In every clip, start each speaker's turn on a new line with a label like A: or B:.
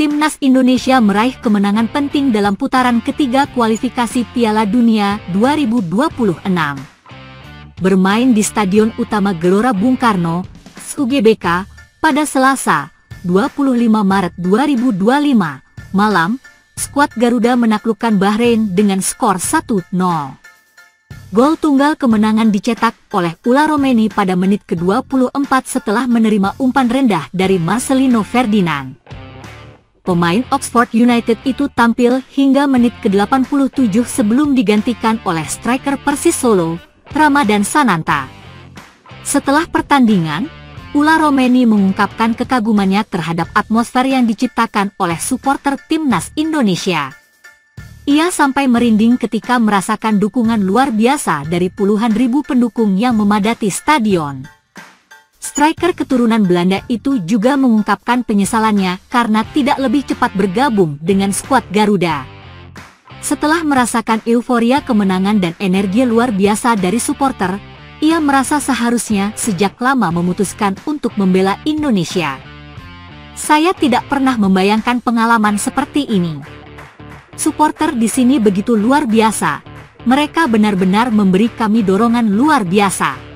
A: Timnas Indonesia meraih kemenangan penting dalam putaran ketiga kualifikasi Piala Dunia 2026. Bermain di Stadion Utama Gelora Bung Karno, SUGBK, pada Selasa, 25 Maret 2025, malam, skuad Garuda menaklukkan Bahrain dengan skor 1-0. Gol tunggal kemenangan dicetak oleh Ula Romeni pada menit ke-24 setelah menerima umpan rendah dari Marcelino Ferdinand. Pemain Oxford United itu tampil hingga menit ke-87 sebelum digantikan oleh striker Persis Solo, Ramadan Sananta. Setelah pertandingan, Ula Romeni mengungkapkan kekagumannya terhadap atmosfer yang diciptakan oleh supporter Timnas Indonesia. Ia sampai merinding ketika merasakan dukungan luar biasa dari puluhan ribu pendukung yang memadati stadion. Striker keturunan Belanda itu juga mengungkapkan penyesalannya karena tidak lebih cepat bergabung dengan skuad Garuda. Setelah merasakan euforia kemenangan dan energi luar biasa dari supporter, ia merasa seharusnya sejak lama memutuskan untuk membela Indonesia. Saya tidak pernah membayangkan pengalaman seperti ini. Supporter di sini begitu luar biasa. Mereka benar-benar memberi kami dorongan luar biasa.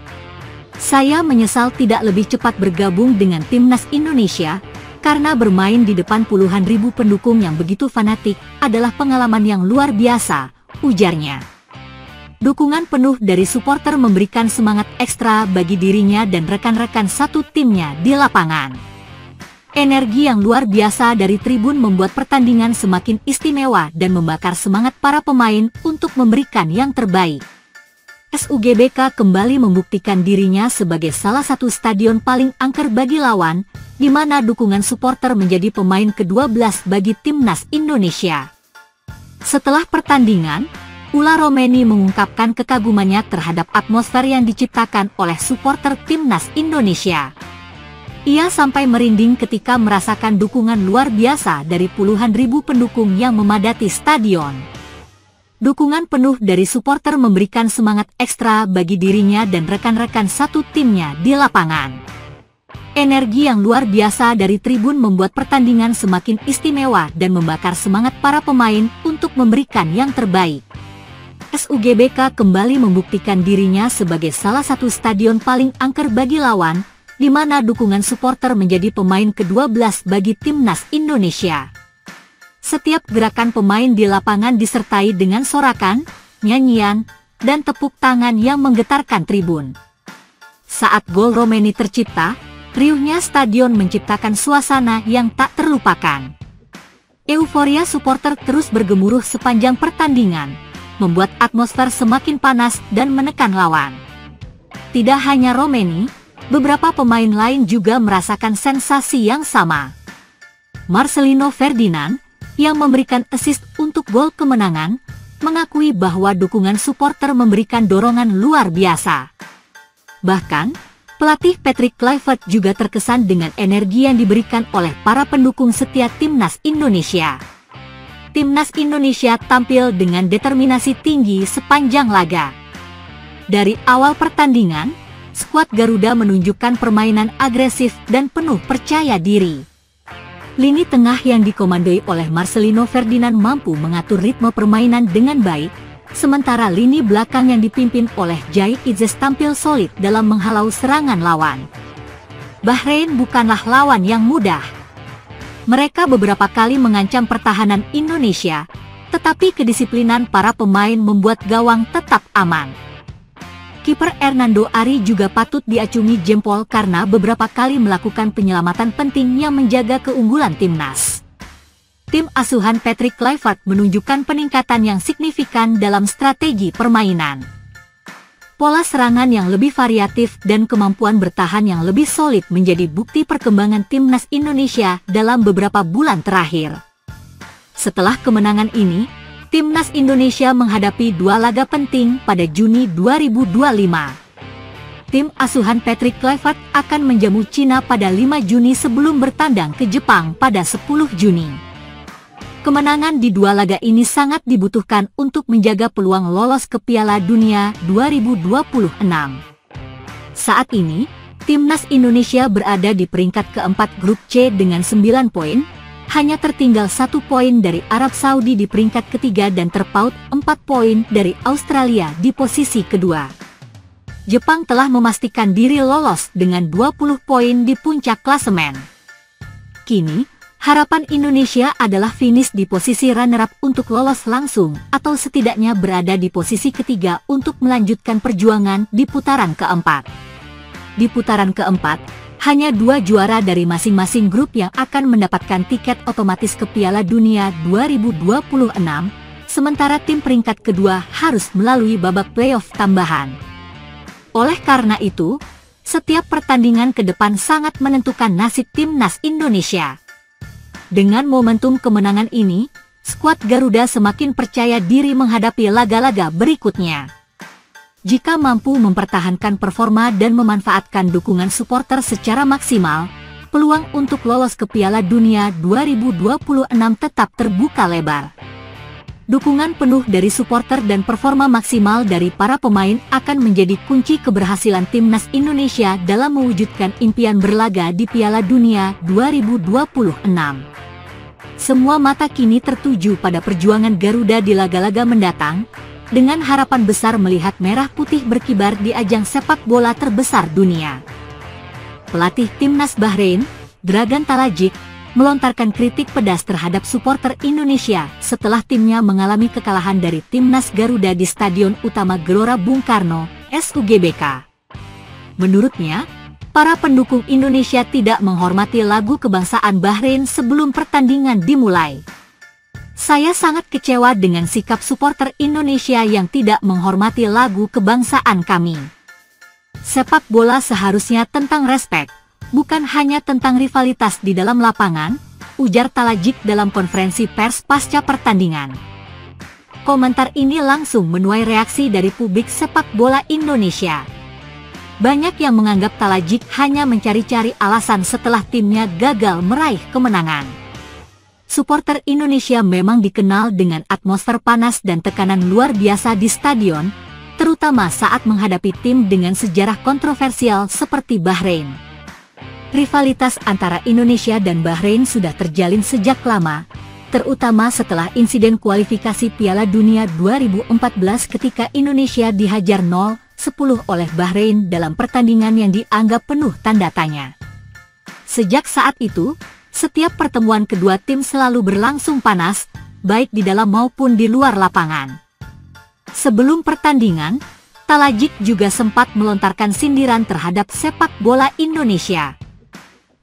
A: Saya menyesal tidak lebih cepat bergabung dengan Timnas Indonesia, karena bermain di depan puluhan ribu pendukung yang begitu fanatik adalah pengalaman yang luar biasa, ujarnya. Dukungan penuh dari supporter memberikan semangat ekstra bagi dirinya dan rekan-rekan satu timnya di lapangan. Energi yang luar biasa dari tribun membuat pertandingan semakin istimewa dan membakar semangat para pemain untuk memberikan yang terbaik. SUGBK kembali membuktikan dirinya sebagai salah satu stadion paling angker bagi lawan, di mana dukungan supporter menjadi pemain ke-12 bagi Timnas Indonesia. Setelah pertandingan, Ula Romeni mengungkapkan kekagumannya terhadap atmosfer yang diciptakan oleh supporter Timnas Indonesia. Ia sampai merinding ketika merasakan dukungan luar biasa dari puluhan ribu pendukung yang memadati stadion. Dukungan penuh dari supporter memberikan semangat ekstra bagi dirinya dan rekan-rekan satu timnya di lapangan. Energi yang luar biasa dari tribun membuat pertandingan semakin istimewa dan membakar semangat para pemain untuk memberikan yang terbaik. SUGBK kembali membuktikan dirinya sebagai salah satu stadion paling angker bagi lawan, di mana dukungan supporter menjadi pemain ke-12 bagi Timnas Indonesia. Setiap gerakan pemain di lapangan disertai dengan sorakan, nyanyian, dan tepuk tangan yang menggetarkan tribun. Saat gol Romeni tercipta, riuhnya stadion menciptakan suasana yang tak terlupakan. Euforia supporter terus bergemuruh sepanjang pertandingan, membuat atmosfer semakin panas dan menekan lawan. Tidak hanya Romeni, beberapa pemain lain juga merasakan sensasi yang sama. Marcelino Ferdinand, yang memberikan assist untuk gol kemenangan, mengakui bahwa dukungan supporter memberikan dorongan luar biasa. Bahkan, pelatih Patrick Kluivert juga terkesan dengan energi yang diberikan oleh para pendukung setia Timnas Indonesia. Timnas Indonesia tampil dengan determinasi tinggi sepanjang laga. Dari awal pertandingan, skuad Garuda menunjukkan permainan agresif dan penuh percaya diri. Lini tengah yang dikomandoi oleh Marcelino Ferdinand mampu mengatur ritme permainan dengan baik, sementara lini belakang yang dipimpin oleh Jai Izzes tampil solid dalam menghalau serangan lawan. Bahrain bukanlah lawan yang mudah. Mereka beberapa kali mengancam pertahanan Indonesia, tetapi kedisiplinan para pemain membuat gawang tetap aman. Kiper Hernando Ari juga patut diacungi jempol karena beberapa kali melakukan penyelamatan penting yang menjaga keunggulan timnas. Tim asuhan Patrick Kluivert menunjukkan peningkatan yang signifikan dalam strategi permainan. Pola serangan yang lebih variatif dan kemampuan bertahan yang lebih solid menjadi bukti perkembangan Timnas Indonesia dalam beberapa bulan terakhir. Setelah kemenangan ini, Timnas Indonesia menghadapi dua laga penting pada Juni 2025. Tim asuhan Patrick Kluivert akan menjamu Cina pada 5 Juni sebelum bertandang ke Jepang pada 10 Juni. Kemenangan di dua laga ini sangat dibutuhkan untuk menjaga peluang lolos ke Piala Dunia 2026. Saat ini, Timnas Indonesia berada di peringkat keempat grup C dengan 9 poin, hanya tertinggal 1 poin dari Arab Saudi di peringkat ketiga dan terpaut 4 poin dari Australia di posisi kedua. Jepang telah memastikan diri lolos dengan 20 poin di puncak klasemen. Kini, harapan Indonesia adalah finish di posisi runner-up untuk lolos langsung atau setidaknya berada di posisi ketiga untuk melanjutkan perjuangan di putaran keempat. Di putaran keempat, hanya 2 juara dari masing-masing grup yang akan mendapatkan tiket otomatis ke Piala Dunia 2026, sementara tim peringkat kedua harus melalui babak playoff tambahan. Oleh karena itu, setiap pertandingan ke depan sangat menentukan nasib timnas Indonesia. Dengan momentum kemenangan ini, skuad Garuda semakin percaya diri menghadapi laga-laga berikutnya. Jika mampu mempertahankan performa dan memanfaatkan dukungan supporter secara maksimal, peluang untuk lolos ke Piala Dunia 2026 tetap terbuka lebar. Dukungan penuh dari supporter dan performa maksimal dari para pemain akan menjadi kunci keberhasilan timnas Indonesia dalam mewujudkan impian berlaga di Piala Dunia 2026. Semua mata kini tertuju pada perjuangan Garuda di laga-laga mendatang, dengan harapan besar melihat merah putih berkibar di ajang sepak bola terbesar dunia. Pelatih timnas Bahrain, Dragan Talajik, melontarkan kritik pedas terhadap supporter Indonesia setelah timnya mengalami kekalahan dari timnas Garuda di Stadion Utama Gelora Bung Karno, SUGBK. Menurutnya, para pendukung Indonesia tidak menghormati lagu kebangsaan Bahrain sebelum pertandingan dimulai. Saya sangat kecewa dengan sikap supporter Indonesia yang tidak menghormati lagu kebangsaan kami. Sepak bola seharusnya tentang respek, bukan hanya tentang rivalitas di dalam lapangan, ujar Talajik dalam konferensi pers pasca pertandingan. Komentar ini langsung menuai reaksi dari publik sepak bola Indonesia. Banyak yang menganggap Talajik hanya mencari-cari alasan setelah timnya gagal meraih kemenangan. Supporter Indonesia memang dikenal dengan atmosfer panas dan tekanan luar biasa di stadion, terutama saat menghadapi tim dengan sejarah kontroversial seperti Bahrain. Rivalitas antara Indonesia dan Bahrain sudah terjalin sejak lama, terutama setelah insiden kualifikasi Piala Dunia 2014 ketika Indonesia dihajar 0-10 oleh Bahrain dalam pertandingan yang dianggap penuh tanda tanya. Sejak saat itu, setiap pertemuan kedua tim selalu berlangsung panas, baik di dalam maupun di luar lapangan. Sebelum pertandingan, Talajik juga sempat melontarkan sindiran terhadap sepak bola Indonesia.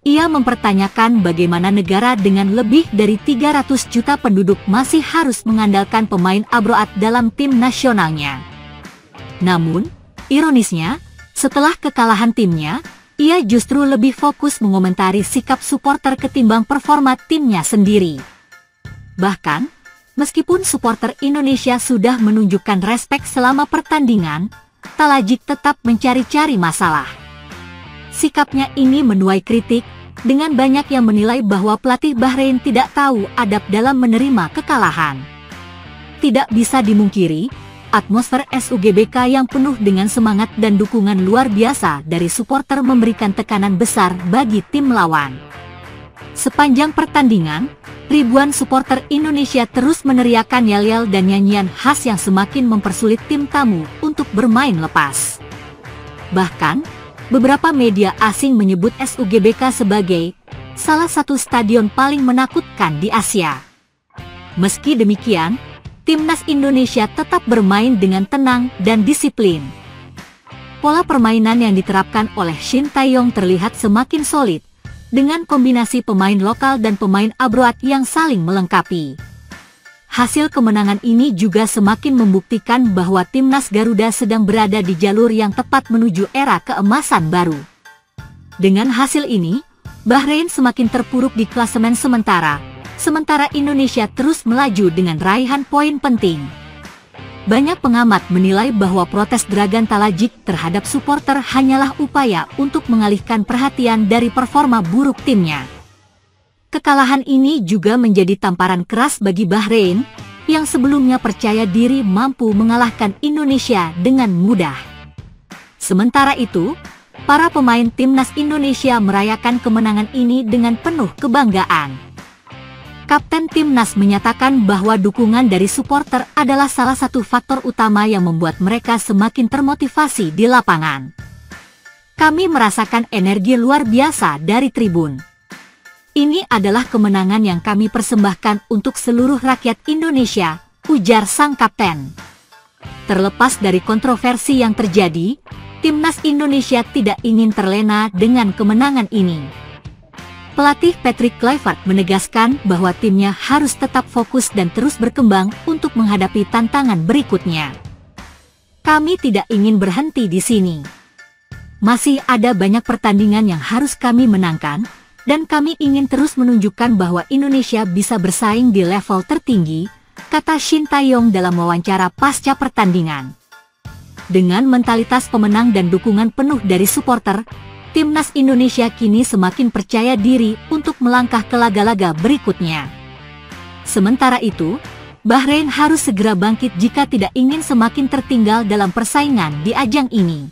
A: Ia mempertanyakan bagaimana negara dengan lebih dari 300 juta penduduk masih harus mengandalkan pemain abroad dalam tim nasionalnya. Namun, ironisnya, setelah kekalahan timnya, ia justru lebih fokus mengomentari sikap supporter ketimbang performa timnya sendiri. Bahkan, meskipun supporter Indonesia sudah menunjukkan respek selama pertandingan, Talajik tetap mencari-cari masalah. Sikapnya ini menuai kritik, dengan banyak yang menilai bahwa pelatih Bahrain tidak tahu adab dalam menerima kekalahan. Tidak bisa dimungkiri, atmosfer SUGBK yang penuh dengan semangat dan dukungan luar biasa dari supporter memberikan tekanan besar bagi tim lawan. Sepanjang pertandingan, ribuan supporter Indonesia terus meneriakkan yel-yel dan nyanyian khas yang semakin mempersulit tim tamu untuk bermain lepas. Bahkan, beberapa media asing menyebut SUGBK sebagai salah satu stadion paling menakutkan di Asia. Meski demikian, timnas Indonesia tetap bermain dengan tenang dan disiplin. Pola permainan yang diterapkan oleh Shin Tae-yong terlihat semakin solid, dengan kombinasi pemain lokal dan pemain abroad yang saling melengkapi. Hasil kemenangan ini juga semakin membuktikan bahwa timnas Garuda sedang berada di jalur yang tepat menuju era keemasan baru. Dengan hasil ini, Bahrain semakin terpuruk di klasemen sementara Indonesia terus melaju dengan raihan poin penting. Banyak pengamat menilai bahwa protes Dragan Talajik terhadap supporter hanyalah upaya untuk mengalihkan perhatian dari performa buruk timnya. Kekalahan ini juga menjadi tamparan keras bagi Bahrain, yang sebelumnya percaya diri mampu mengalahkan Indonesia dengan mudah. Sementara itu, para pemain timnas Indonesia merayakan kemenangan ini dengan penuh kebanggaan. Kapten Timnas menyatakan bahwa dukungan dari supporter adalah salah satu faktor utama yang membuat mereka semakin termotivasi di lapangan. Kami merasakan energi luar biasa dari tribun. Ini adalah kemenangan yang kami persembahkan untuk seluruh rakyat Indonesia, ujar sang kapten. Terlepas dari kontroversi yang terjadi, Timnas Indonesia tidak ingin terlena dengan kemenangan ini. Pelatih Patrick Kluivert menegaskan bahwa timnya harus tetap fokus dan terus berkembang untuk menghadapi tantangan berikutnya. Kami tidak ingin berhenti di sini. Masih ada banyak pertandingan yang harus kami menangkan, dan kami ingin terus menunjukkan bahwa Indonesia bisa bersaing di level tertinggi, kata Shin Tae-yong dalam wawancara pasca pertandingan. Dengan mentalitas pemenang dan dukungan penuh dari supporter, Timnas Indonesia kini semakin percaya diri untuk melangkah ke laga-laga berikutnya. Sementara itu, Bahrain harus segera bangkit jika tidak ingin semakin tertinggal dalam persaingan di ajang ini.